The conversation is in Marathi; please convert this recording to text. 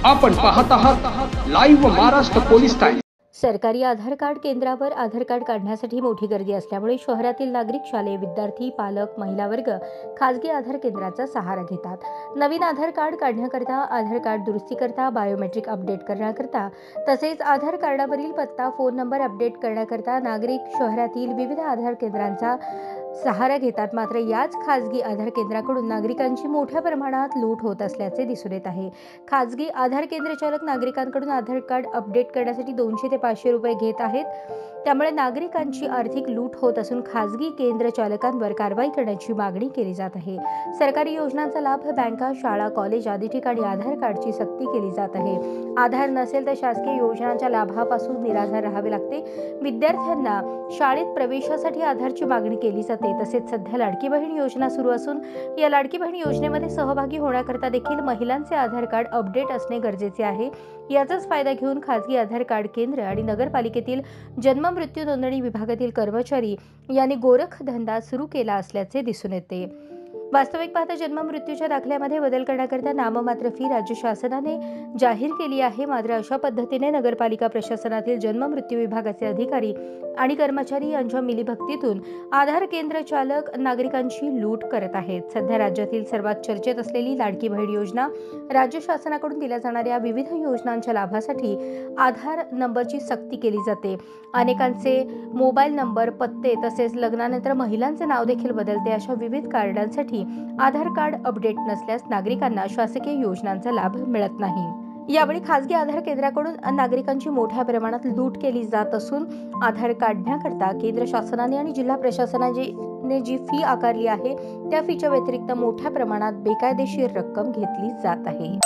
आपण पाहत आहात लाईव्ह महाराष्ट्र पोलीस टाइम्स। सरकारी आधार कार्ड केंद्रावर आधार कार्ड काढण्यासाठी मोठी गर्दी असल्यामुळे शहरातील नागरिक, शालेय विद्यार्थी, पालक, महिला वर्ग खासगी आधार केंद्राचा सहारा घेतात। नवीन आधार कार्ड काढण्याकरता, आधार कार्ड दुरुस्तीकरता, बायोमेट्रिक अपडेट करण्याकरता तसेच आधार कार्डावरील पत्ता, फोन नंबर अपडेट करण्याकरता नागरिक शहरातील विविध आधार केंद्रांचा सहारा घेतात। मात्र याच खासगी आधार केंद्राकडून नागरिकांची मोठ्या प्रमाणात लूट होत असल्याचे दिसून येत आहे। खासगी आधार केंद्र चालक नागरिकांकडून आधार कार्ड अपडेट करण्यासाठी 200 ते 500 रुपये घेत आहेत। त्यामुळे नागरिकांची आर्थिक लूट होत असून खासगी केंद्र चालकांवर कारवाई करण्याची मागणी केली जात आहे। सरकारी योजनांचा लाभ बँका, शाळा, कॉलेज आदी ठिकाणी आधार कार्डची सक्ती केली जात आहे। आधार नसेल तर शासकीय योजनांच्या लाभापासून निराधार राहावे लागते। विद्यार्थ्यांना शाळेत प्रवेशासाठी आधारची मागणी केली जाते। तसेच सध्या लाडकी बहीण योजना सुरू असून या लाडकी बहीण योजनेमध्ये सहभागी होण्याकरता देखील महिलांचे आधार कार्ड अपडेट असणे गरजेचे आहे। याचाच फायदा घेऊन खासगी आधार कार्ड केंद्र आणि नगरपालिकेतील जन्म मृत्यू नोंदणी विभागातील कर्मचारी यांनी गोरखधंदा सुरू केला असल्याचे दिसून येते। वास्तविक पाहता जन्म मृत्यूच्या दाखल्यामध्ये बदल करण्याकरता नाममात्र फी राज्य शासनाने जाहीर केली आहे। मात्र अशा पद्धतीने नगरपालिका प्रशासनातील जन्म मृत्यू विभागाचे अधिकारी आणि कर्मचारी यांच्या मिलीभक्तीतून आधार केंद्र चालक नागरिकांची लूट करत आहेत। सध्या राज्यातील सर्वात चर्चेत असलेली लाडकी बहीण योजना, राज्य शासनाकडून दिल्या जाणाऱ्या विविध योजनांच्या लाभासाठी आधार नंबरची सक्ती केली जाते। अनेकांचे मोबाईल नंबर, पत्ते तसेच लग्नानंतर महिलांचे नाव देखील बदलते। अशा विविध कारणांसाठी आधार कार्ड अपडेट नसल्यास नागरिकांना शासकीय योजनांचा लाभ मिळत नाही। यावेळी खासगी आधार केंद्राकडून नागरिकांची मोठ्या प्रमाणात लूट केली जात असून आधार काढण्याकरता केंद्र शासनाने आणि जिल्हा प्रशासनाने जी फी आकारली आहे त्या फीच्या व्यतिरिक्त मोठ्या प्रमाणात बेकायदेशीर रक्कम घेतली जात आहे।